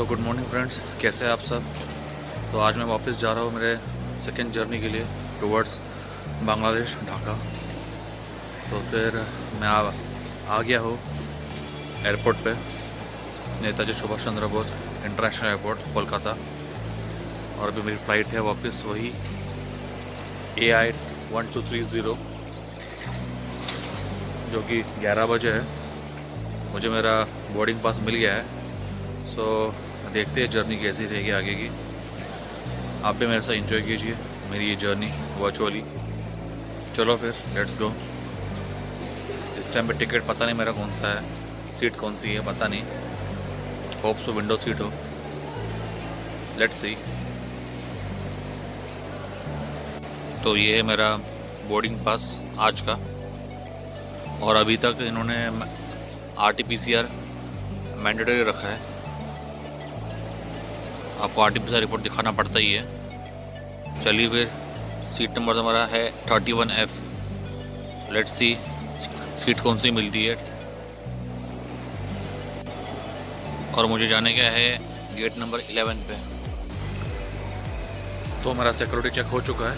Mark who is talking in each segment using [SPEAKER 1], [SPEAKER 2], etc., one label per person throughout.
[SPEAKER 1] Good morning friends, कैसे हैं आप सब। तो आज मैं वापस जा रहा हूँ मेरे सेकेंड जर्नी के लिए टुवर्ड्स बांग्लादेश ढाका। तो फिर मैं आ गया हूँ एयरपोर्ट पे, नेताजी सुभाष चंद्र बोस इंटरनेशनल एयरपोर्ट कोलकाता। और अभी मेरी फ़्लाइट है वापस वही AI 1230 जो कि 11 बजे है। मुझे मेरा बोर्डिंग पास मिल गया है। सो देखते हैं जर्नी कैसी रहेगी आगे की। आप भी मेरे साथ एंजॉय कीजिए मेरी ये जर्नी वर्चुअली। चलो फिर लेट्स गो। इस टाइम पे टिकट पता नहीं मेरा कौन सा है, सीट कौन सी है पता नहीं। होप सो विंडो सीट हो, लेट्स सी। तो ये है मेरा बोर्डिंग पास आज का। और अभी तक इन्होंने RT-PCR मैंडेटरी रखा है। आपको RT-PCR रिपोर्ट दिखाना पड़ता ही है। चलिए फिर, सीट नंबर हमारा है 31F। लेट्स सी सीट कौन सी मिलती है। और मुझे जाने का है गेट नंबर 11 पे। तो मेरा सिक्योरिटी चेक हो चुका है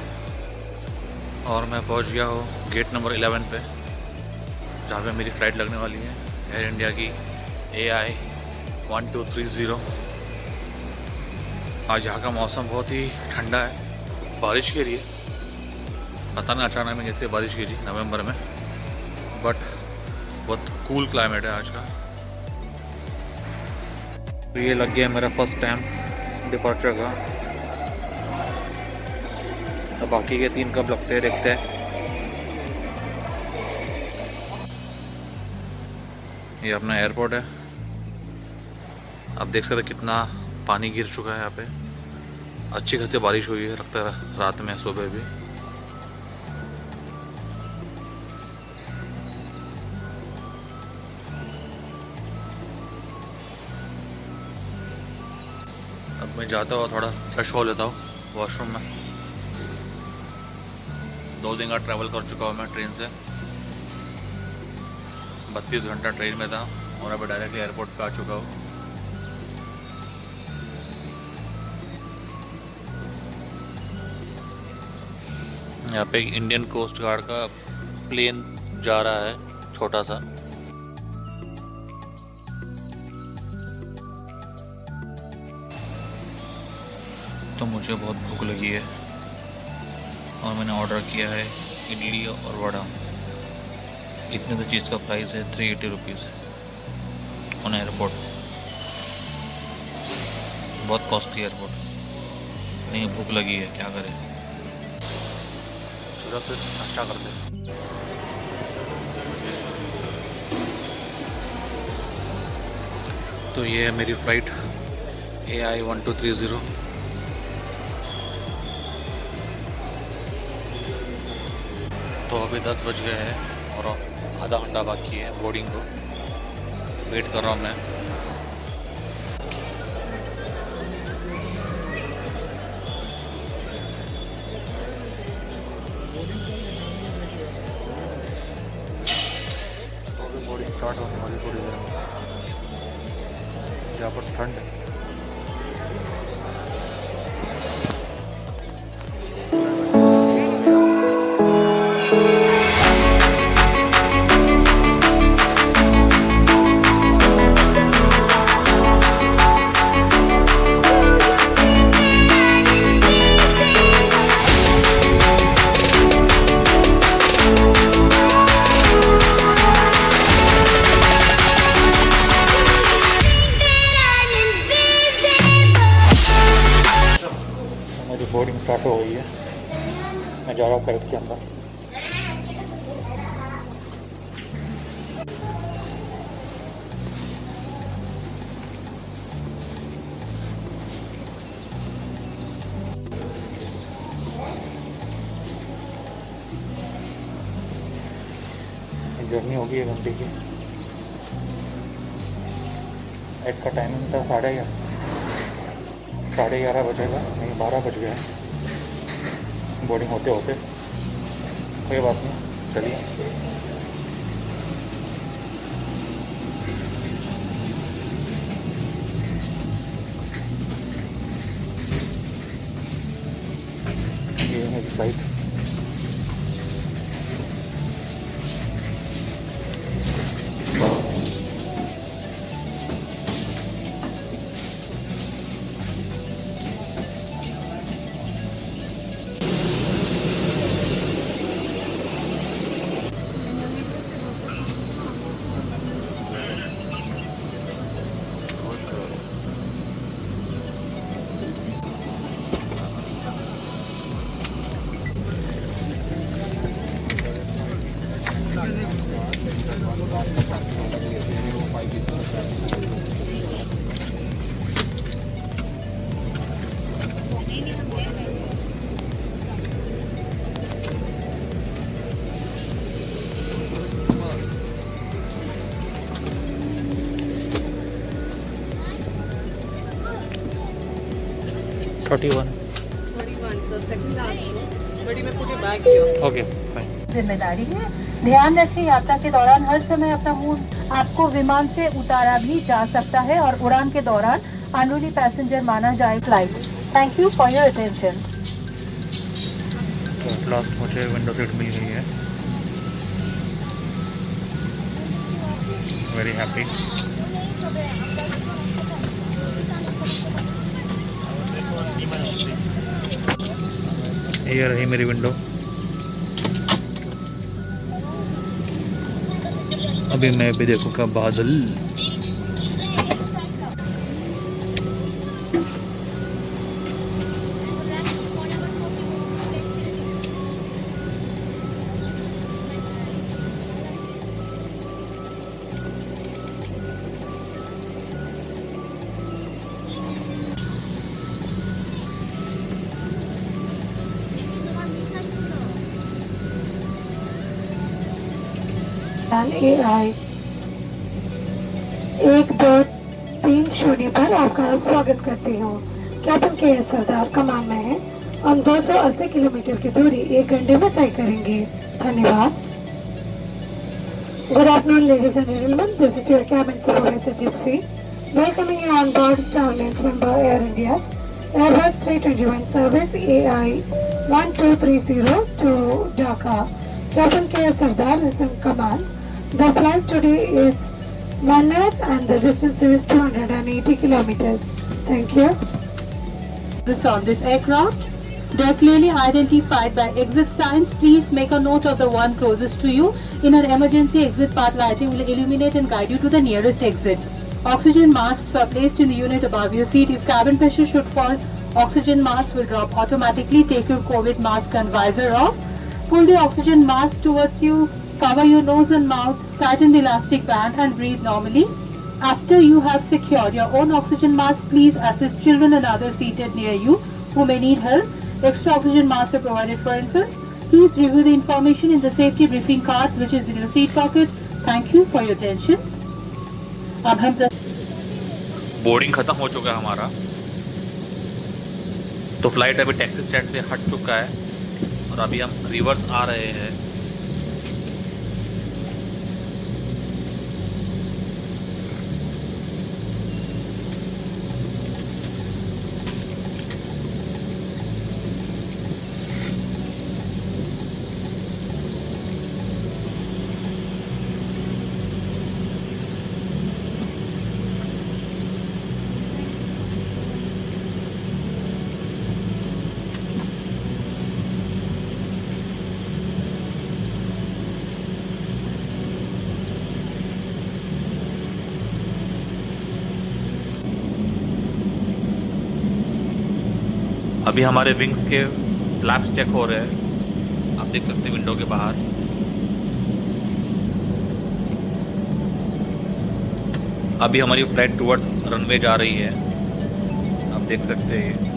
[SPEAKER 1] और मैं पहुंच गया हूँ गेट नंबर 11 पे, जहाँ पे मेरी फ़्लाइट लगने वाली है एयर इंडिया की AI 1230। आज यहाँ का मौसम बहुत ही ठंडा है, बारिश के लिए। पता नहीं अचानक में कैसे बारिश गिरी नवंबर में, बट बहुत कूल क्लाइमेट है आज का। तो ये लग गया मेरा फर्स्ट टाइम डिपार्चर का। तो बाकी के 3 कब लगते हैं देखते हैं। ये अपना एयरपोर्ट है। आप देख सकते कितना पानी गिर चुका है यहाँ पे। अच्छी खासी बारिश हुई है लगता है रात में, सुबह भी। अब मैं जाता हूँ थोड़ा फ्रेश हो लेता हूँ वॉशरूम में। 2 दिन का ट्रैवल कर चुका हूँ मैं ट्रेन से। 32 घंटा ट्रेन में था और अभी डायरेक्टली एयरपोर्ट पे आ चुका हूँ। यहाँ पे एक इंडियन कोस्ट गार्ड का प्लेन जा रहा है, छोटा सा। तो मुझे बहुत भूख लगी है और मैंने ऑर्डर किया है इडली और वड़ा। इतने तो चीज़ का प्राइस है 380 रुपीज़ ऑन एयरपोर्ट। बहुत कॉस्टली एयरपोर्ट। नहीं, भूख लगी है, क्या करें। चलो फिर नाश्ता करते हैं। तो ये है मेरी फ़्लाइट AI 1230। तो अभी 10 बज गए हैं और आधा घंटा बाकी है बोर्डिंग को। वेट कर रहा हूँ मैं। बोर्डिंग स्टार्ट होने वाली थोड़ी देर में। यहाँ पर ठंड है। बोर्डिंग स्टार्ट हो गई है। मैं जा रहा हूँ फ्लाइट के अंदर। जर्नी होगी 1 घंटे की। फ्लाइट का टाइमिंग था 11:30 बजेगा, नहीं 12 बज गया है बोर्डिंग होते होते। कोई बात नहीं, चलिए। फ्लाइट। Okay fine.
[SPEAKER 2] जिम्मेदारी है। ध्यान रखें, यात्रा के दौरान हर समय अपना मुंह, आपको विमान से उतारा भी जा सकता है और उड़ान के दौरान अनरूली पैसेंजर माना जाए flight. Thank you for your attention.
[SPEAKER 1] तो एट लास्ट मुझे विंडो सीट मिल गई है, वेरी हैप्पी। ये रही मेरी विंडो। अभी मैं भी देखूंगा बादल।
[SPEAKER 2] AI 1230 पर आपका स्वागत करती हूँ। कैप्टन के सरदार कमान में है। हम 280 किलोमीटर की दूरी 1 घंटे में तय करेंगे। धन्यवाद। Good afternoon, ladies and gentlemen. This is your cabin supervisor Gypsy. Welcoming you on board Starlink member Air India Airbus 321 service AI 1230 to Dhaka. Captain K. Sardar is in command. The flight today is 1 hour and the distance is 280 kilometers. Thank you. On this aircraft, they are clearly identified by exit signs. Please make a note of the one closest to you. In an emergency, exit path lighting will illuminate and guide you to the nearest exit. Oxygen masks are placed in the unit above your seat. If cabin pressure should fall, oxygen masks will drop automatically. Take your COVID mask and visor off. Pull the oxygen mask towards you. Cover your nose and mouth. Tighten the elastic band and breathe normally. After you have secured your own oxygen mask, please assist children and others seated near you who may need help. Extra oxygen masks are provided for infants. Please review the information in the safety briefing card which is in your seat pocket. Thank you for your attention. अब हम
[SPEAKER 1] boarding खत्म हो चुका है हमारा, तो flight अभी taxi stand से हट चुका है और अभी हम रिवर्स आ रहे हैं। अभी हमारे विंग्स के फ्लैप्स चेक हो रहे हैं, आप देख सकते हैं विंडो के बाहर। अभी हमारी फ्लाइट टुवर्ड्स रनवे जा रही है, आप देख सकते हैं।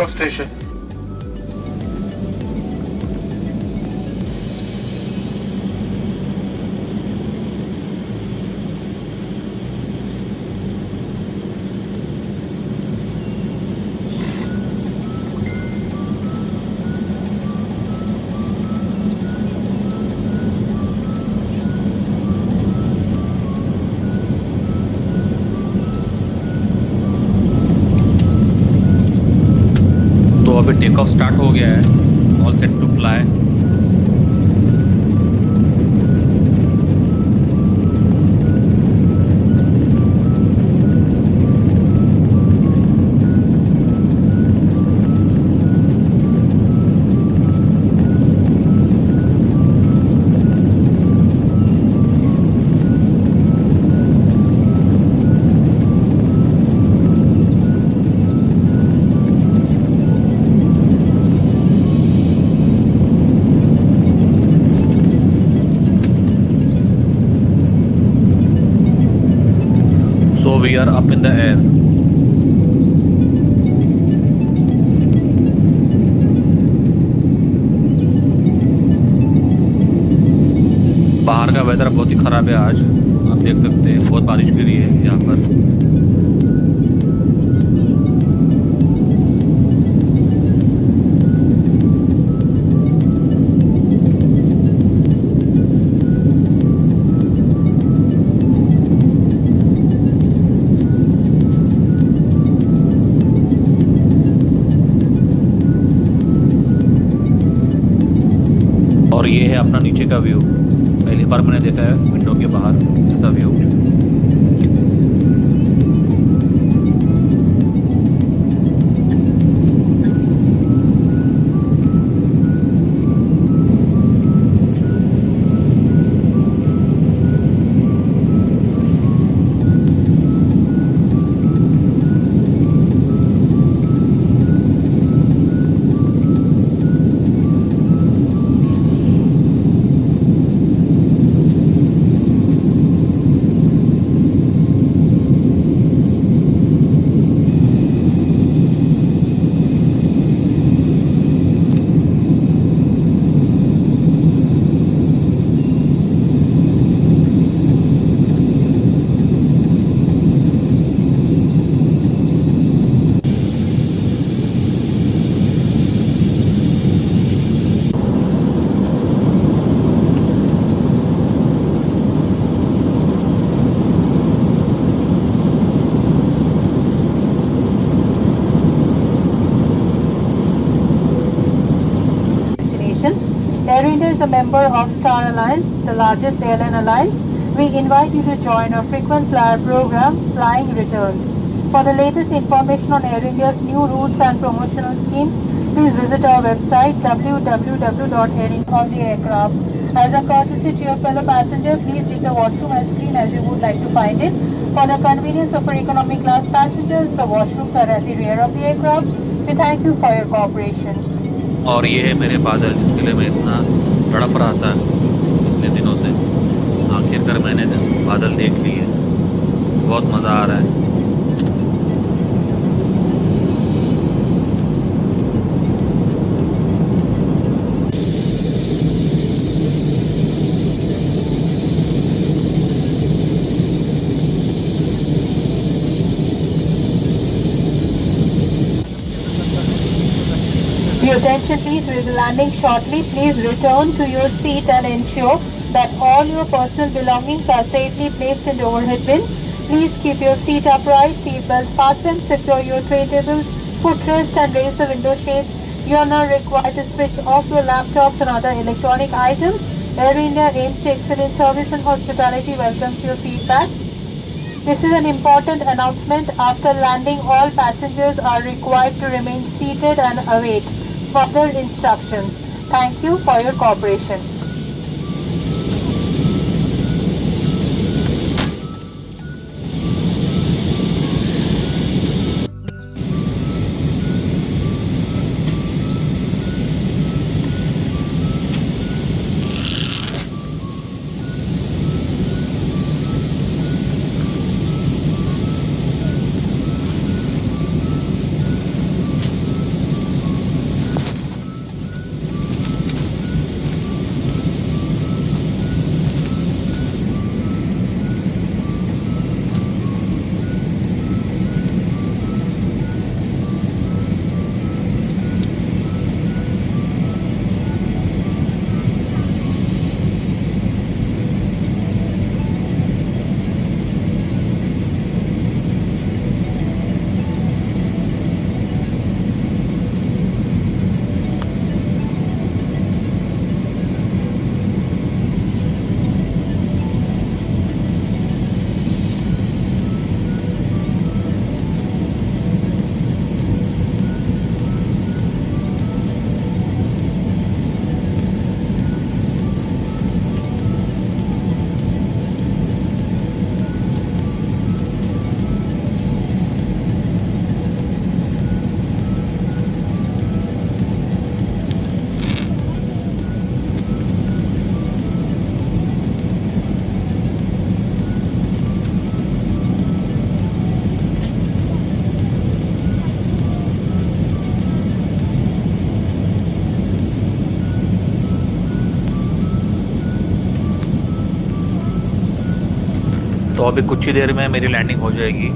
[SPEAKER 3] takeoff station.
[SPEAKER 1] तो अभी टेक ऑफ स्टार्ट हो गया है, all set to fly. So we are up in the air. बाहर का वेदर बहुत ही खराब है आज, आप देख सकते हैं बहुत बारिश गिरी है यहाँ पर। और ये है अपना नीचे का व्यू। पहली बार मैंने देखा है विंडो के बाहर ऐसा view.
[SPEAKER 4] Air India is a member of Star Alliance, the largest airline alliance. We invite you to join our frequent flyer program, Flying Returns. For the latest information on Air India's new routes and promotional schemes, please visit our website www.airindia on the aircraft. As a courtesy to your fellow passengers, please leave the washroom as clean as you would like to find it. For the convenience of our economy class passengers, the washrooms are at the rear of the aircraft. We thank you for your cooperation.
[SPEAKER 1] और ये है मेरे बादल, जिसके लिए मैं इतना तड़प रहा था इतने दिनों से। आखिरकार मैंने बादल देख लिए, बहुत मज़ा आ रहा है।
[SPEAKER 4] Your attention please, we will be landing shortly. Please return to your seat and ensure that all your personal belongings are safely placed in the overhead bin. Please keep your seat upright, seat belt fastened, secure your tray tables, footrest and raise the window shades. You are not required to switch off your laptops and other electronic items. Air India aims to excellent service and hospitality welcomes your feedback. This is an important announcement. After landing, all passengers are required to remain seated and await further instructions. Thank you for your cooperation.
[SPEAKER 1] तो अभी कुछ ही देर में मेरी landing हो जाएगी।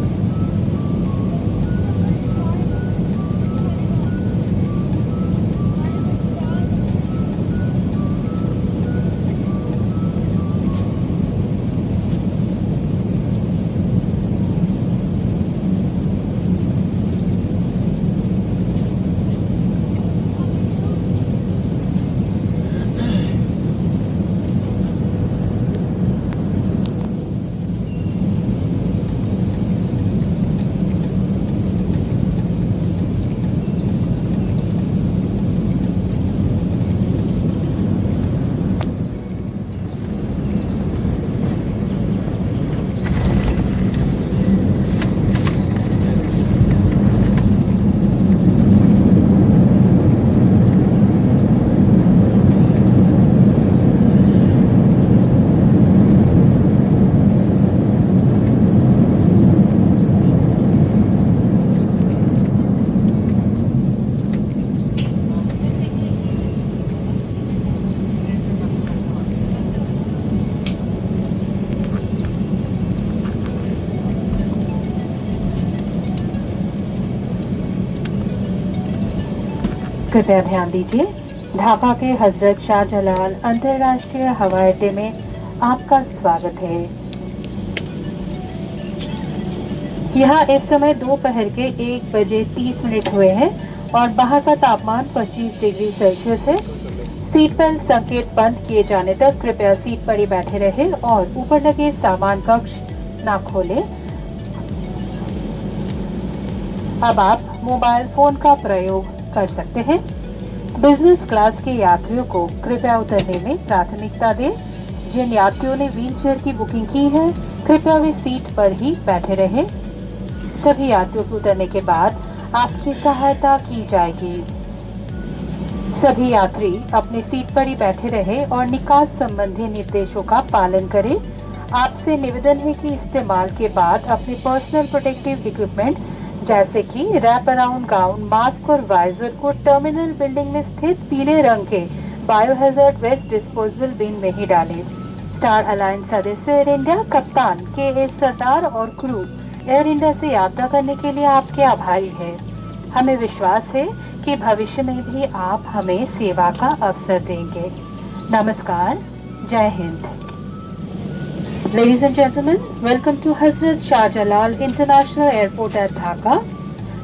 [SPEAKER 4] कृपया ध्यान दीजिए, ढाका के हजरत शाहजलाल अंतर्राष्ट्रीय हवाई अड्डे में आपका स्वागत है। यहाँ इस समय दोपहर के 1:30 हुए हैं और बाहर का तापमान 25 डिग्री सेल्सियस है। सीट बेल्ट संकेत बंद किए जाने तक कृपया सीट पर ही बैठे रहे और ऊपर लगे सामान कक्ष न खोलें। अब आप मोबाइल फोन का प्रयोग कर सकते हैं। बिजनेस क्लास के यात्रियों को कृपया उतरने में प्राथमिकता दें। जिन यात्रियों ने व्हीलचेयर की बुकिंग की है, कृपया वे सीट पर ही बैठे रहें। सभी यात्रियों के उतरने के बाद आपकी सहायता की जाएगी। सभी यात्री अपने सीट पर ही बैठे रहें और निकास संबंधी निर्देशों का पालन करें। आपसे निवेदन है कि इस्तेमाल के बाद अपने पर्सनल प्रोटेक्टिव इक्विपमेंट जैसे कि रैप अराउंड गाउन, मास्क और वाइजर को टर्मिनल बिल्डिंग में स्थित पीले रंग के बायोहैजर्ड वेस्ट डिस्पोजेबल बिन में ही डालें। स्टार अलायंस सदस्य एयर इंडिया कप्तान के सरदार और क्रू एयर इंडिया से यात्रा करने के लिए आपके आभारी है। हमें विश्वास है कि भविष्य में भी आप हमें सेवा का अवसर देंगे। नमस्कार, जय Hind. Ladies and gentlemen, welcome to Hazrat Shah Jalal International Airport at Dhaka.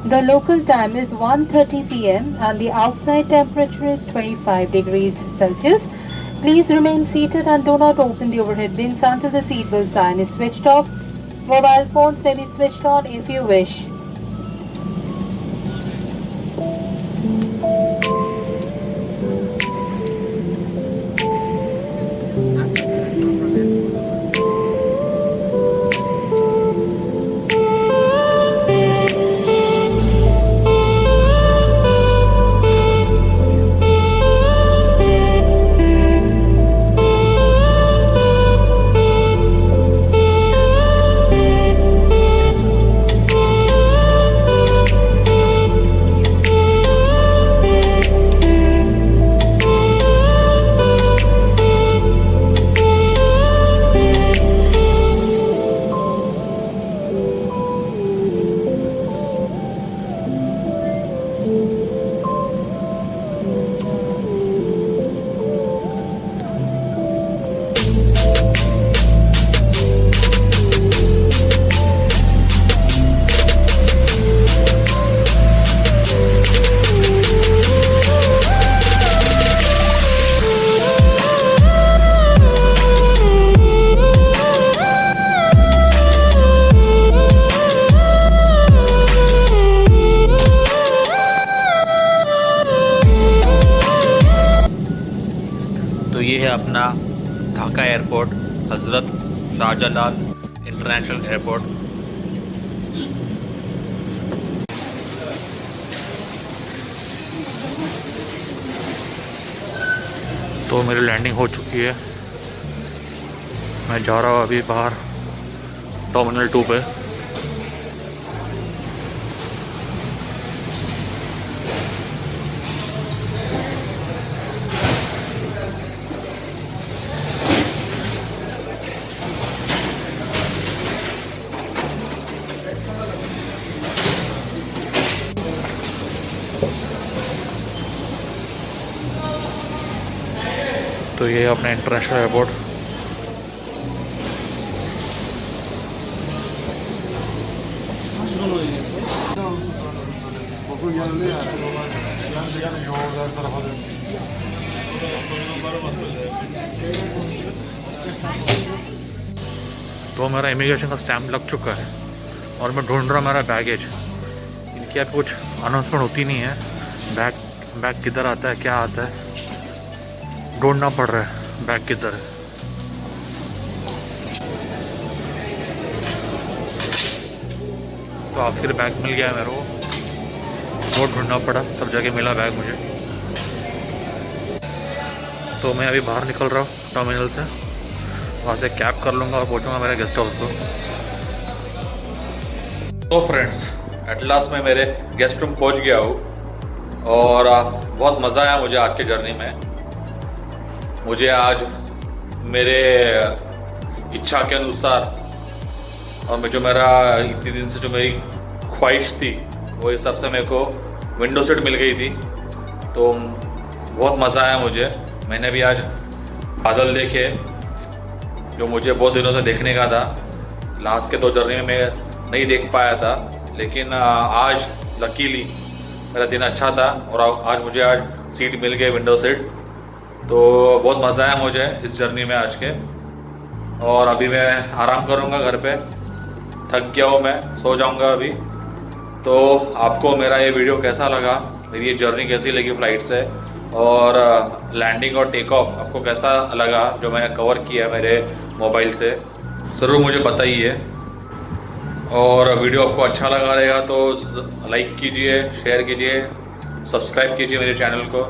[SPEAKER 4] The local time is 1:30 p.m. and the outside temperature is 25 degrees Celsius. Please remain seated and do not open the overhead bins until the seatbelt sign is switched off. Mobile phones may be switched on if you wish.
[SPEAKER 1] अपना Dhaka airport, हजरत Shahjalal international airport. तो मेरी landing हो चुकी है। मैं जा रहा हूँ अभी बाहर टर्मिनल 2 पे। तो ये अपना इंटरनेशनल एयरपोर्ट। तो मेरा इमिग्रेशन का स्टैम्प लग चुका है और मैं ढूंढ रहा हूँ मेरा बैगेज। इनकी अब कुछ अनाउंसमेंट होती नहीं है, बैग किधर आता है, क्या आता है, ढूंढना पड़ रहा है बैग किधर है। तो आखिर बैग मिल गया है मेरे को, बहुत ढूंढना पड़ा तब जाके मिला बैग मुझे। तो मैं अभी बाहर निकल रहा हूँ टर्मिनल से, वहाँ से कैब कर लूँगा और पहुँचूँगा मेरे गेस्ट हाउस को। तो फ्रेंड्स, एट लास्ट मैं मेरे गेस्ट रूम पहुँच गया हूँ और बहुत मज़ा आया मुझे आज के जर्नी में। मुझे आज मेरे इच्छा के अनुसार और जो मेरा इतने दिन से जो मेरी ख्वाहिश थी वो हिसाब से मेरे को विंडो सीट मिल गई थी, तो बहुत मज़ा आया मुझे। मैंने भी आज बादल देखे जो मुझे बहुत दिनों से देखने का था। लास्ट के 2 जर्नी में मैं नहीं देख पाया था, लेकिन आज लकीली मेरा दिन अच्छा था और आज मुझे सीट मिल गई, विंडो सीट। तो बहुत मज़ा आया मुझे इस जर्नी में आज के। और अभी मैं आराम करूँगा घर पे, थक गया हूँ मैं, सो जाऊँगा अभी। तो आपको मेरा ये वीडियो कैसा लगा, मेरी ये जर्नी कैसी लगी फ्लाइट से, और लैंडिंग और टेक ऑफ आपको कैसा लगा जो मैंने कवर किया मेरे मोबाइल से, ज़रूर मुझे बताइए। और वीडियो आपको अच्छा लगा रहेगा तो लाइक कीजिए, शेयर कीजिए, सब्सक्राइब कीजिए मेरे चैनल को।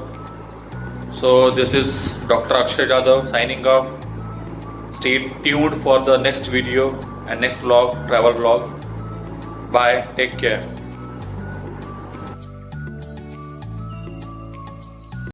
[SPEAKER 1] So this is doctor Akshay Jadhav signing off. Stay tuned for the next video and next vlog, travel vlog. Bye, take care.